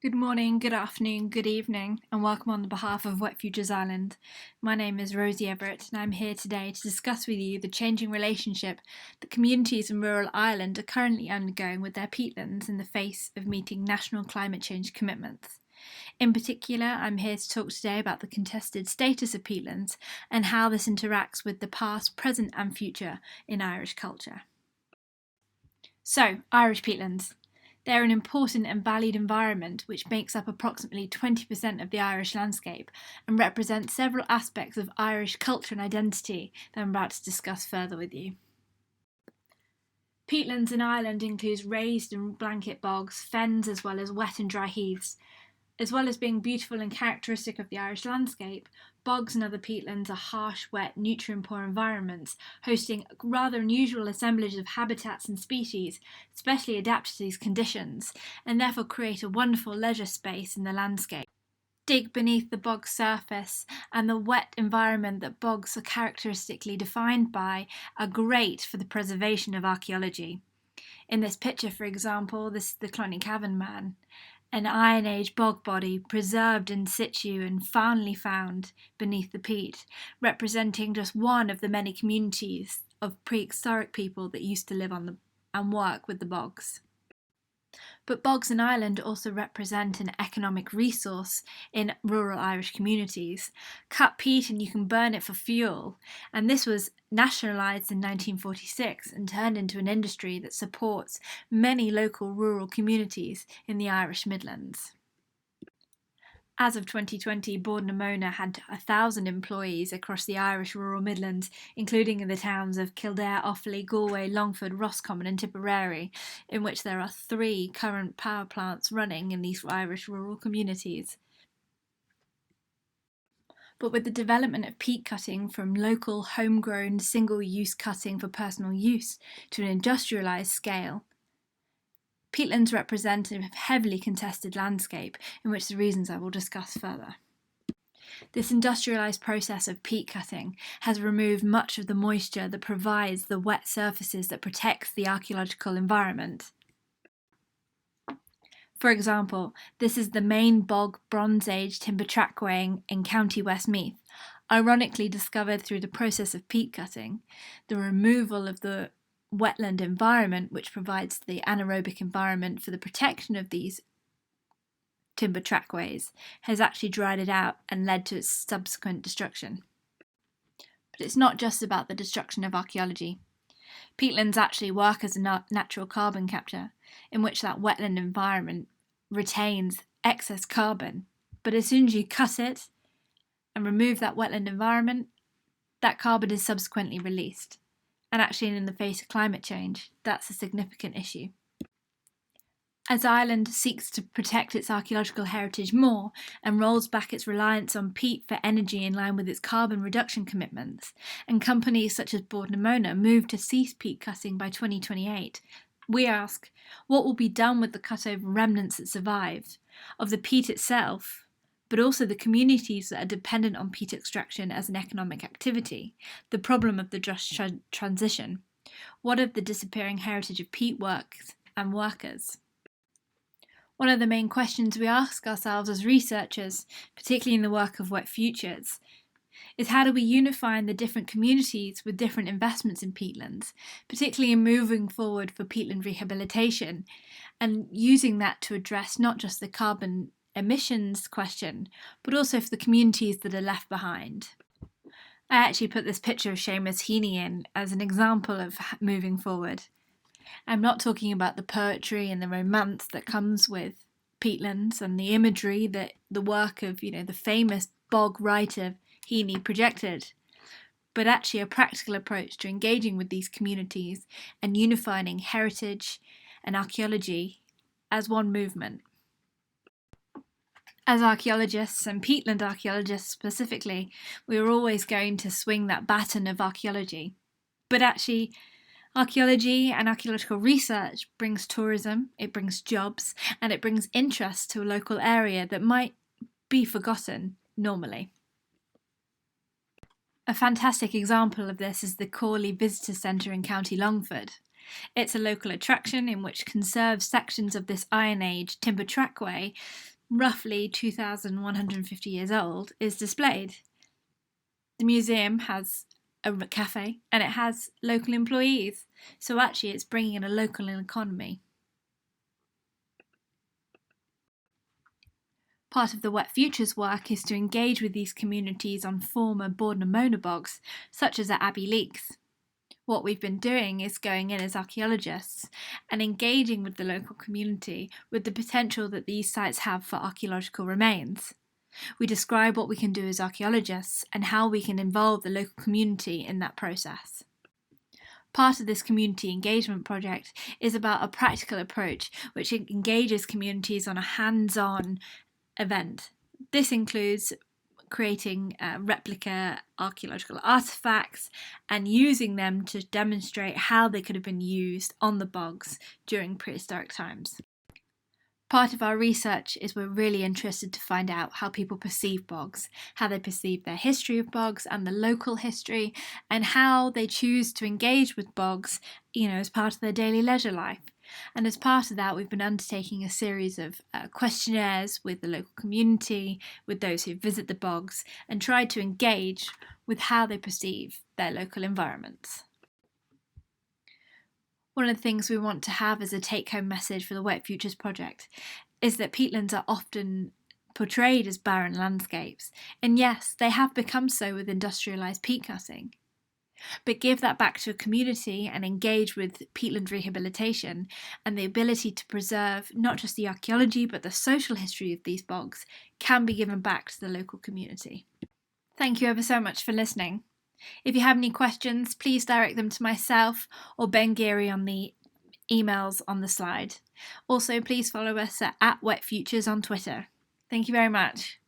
Good morning, good afternoon, good evening, and welcome on behalf of Wet Futures Island. My name is Rosie Everett, and I'm here today to discuss with you the changing relationship that communities in rural Ireland are currently undergoing with their peatlands in the face of meeting national climate change commitments. In particular, I'm here to talk today about the contested status of peatlands and how this interacts with the past, present, and future in Irish culture. So, Irish peatlands. They're an important and valued environment which makes up approximately 20% of the Irish landscape and represents several aspects of Irish culture and identity that I'm about to discuss further with you. Peatlands in Ireland includes raised and blanket bogs, fens as well as wet and dry heaths. As well as being beautiful and characteristic of the Irish landscape, bogs and other peatlands are harsh, wet, nutrient-poor environments, hosting rather unusual assemblages of habitats and species, specially adapted to these conditions, and therefore create a wonderful leisure space in the landscape. Dig beneath the bog surface, and the wet environment that bogs are characteristically defined by are great for the preservation of archaeology. In this picture, for example, this is the Cloney Cavern Man, an Iron Age bog body preserved in situ and finally found beneath the peat, representing just one of the many communities of prehistoric people that used to live on and work with the bogs. But bogs in Ireland also represent an economic resource in rural Irish communities. Cut peat and you can burn it for fuel, and this was nationalised in 1946 and turned into an industry that supports many local rural communities in the Irish Midlands. As of 2020, Bord na Móna had 1,000 employees across the Irish rural Midlands, including in the towns of Kildare, Offaly, Galway, Longford, Roscommon and Tipperary, in which there are 3 current power plants running in these Irish rural communities. But with the development of peat cutting from local, homegrown, single-use cutting for personal use to an industrialised scale, peatlands represent a heavily contested landscape, in which the reasons I will discuss further. This industrialised process of peat cutting has removed much of the moisture that provides the wet surfaces that protects the archaeological environment. For example, this is the main bog Bronze Age timber trackway in County Westmeath, ironically discovered through the process of peat cutting. The removal of the wetland environment, which provides the anaerobic environment for the protection of these timber trackways, has actually dried it out and led to its subsequent destruction. But it's not just about the destruction of archaeology. Peatlands actually work as a natural carbon capture, in which that wetland environment retains excess carbon. But as soon as you cut it and remove that wetland environment, that carbon is subsequently released. And actually, in the face of climate change, that's a significant issue. As Ireland seeks to protect its archaeological heritage more and rolls back its reliance on peat for energy in line with its carbon reduction commitments, and companies such as Bord na Móna move to cease peat cutting by 2028, we ask, what will be done with the cut-over remnants that survived, of the peat itself, but also the communities that are dependent on peat extraction as an economic activity, the problem of the just transition? What of the disappearing heritage of peat works and workers? One of the main questions we ask ourselves as researchers, particularly in the work of Wet Futures, is how do we unify the different communities with different investments in peatlands, particularly in moving forward for peatland rehabilitation, and using that to address not just the carbon emissions question, but also for the communities that are left behind. I actually put this picture of Seamus Heaney in as an example of moving forward. I'm not talking about the poetry and the romance that comes with peatlands and the imagery that the work of, the famous bog writer Heaney projected, but actually a practical approach to engaging with these communities and unifying heritage and archaeology as one movement. As archaeologists, and peatland archaeologists specifically, we are always going to swing that baton of archaeology. But actually, archaeology and archaeological research brings tourism, it brings jobs, and it brings interest to a local area that might be forgotten normally. A fantastic example of this is the Corley Visitor Centre in County Longford. It's a local attraction in which conserved sections of this Iron Age timber trackway roughly 2,150 years old, is displayed. The museum has a cafe and it has local employees, so actually it's bringing in a local economy. Part of the Wet Futures work is to engage with these communities on former Bordner monobogs, such as at Abbey Leaks. What we've been doing is going in as archaeologists and engaging with the local community with the potential that these sites have for archaeological remains. We describe what we can do as archaeologists and how we can involve the local community in that process. Part of this community engagement project is about a practical approach which engages communities on a hands-on event. This includes creating replica archaeological artifacts and using them to demonstrate how they could have been used on the bogs during prehistoric times. Part of our research is we're really interested to find out how people perceive bogs, how they perceive their history of bogs and the local history, and how they choose to engage with bogs, as part of their daily leisure life. And as part of that, we've been undertaking a series of questionnaires with the local community, with those who visit the bogs, and tried to engage with how they perceive their local environments. One of the things we want to have as a take-home message for the Wet Futures project is that peatlands are often portrayed as barren landscapes, and yes, they have become so with industrialised peat cutting. But give that back to a community and engage with peatland rehabilitation and the ability to preserve not just the archaeology but the social history of these bogs can be given back to the local community. Thank you ever so much for listening. If you have any questions, please direct them to myself or Ben Geary on the emails on the slide. Also, please follow us at @WetFutures on Twitter. Thank you very much.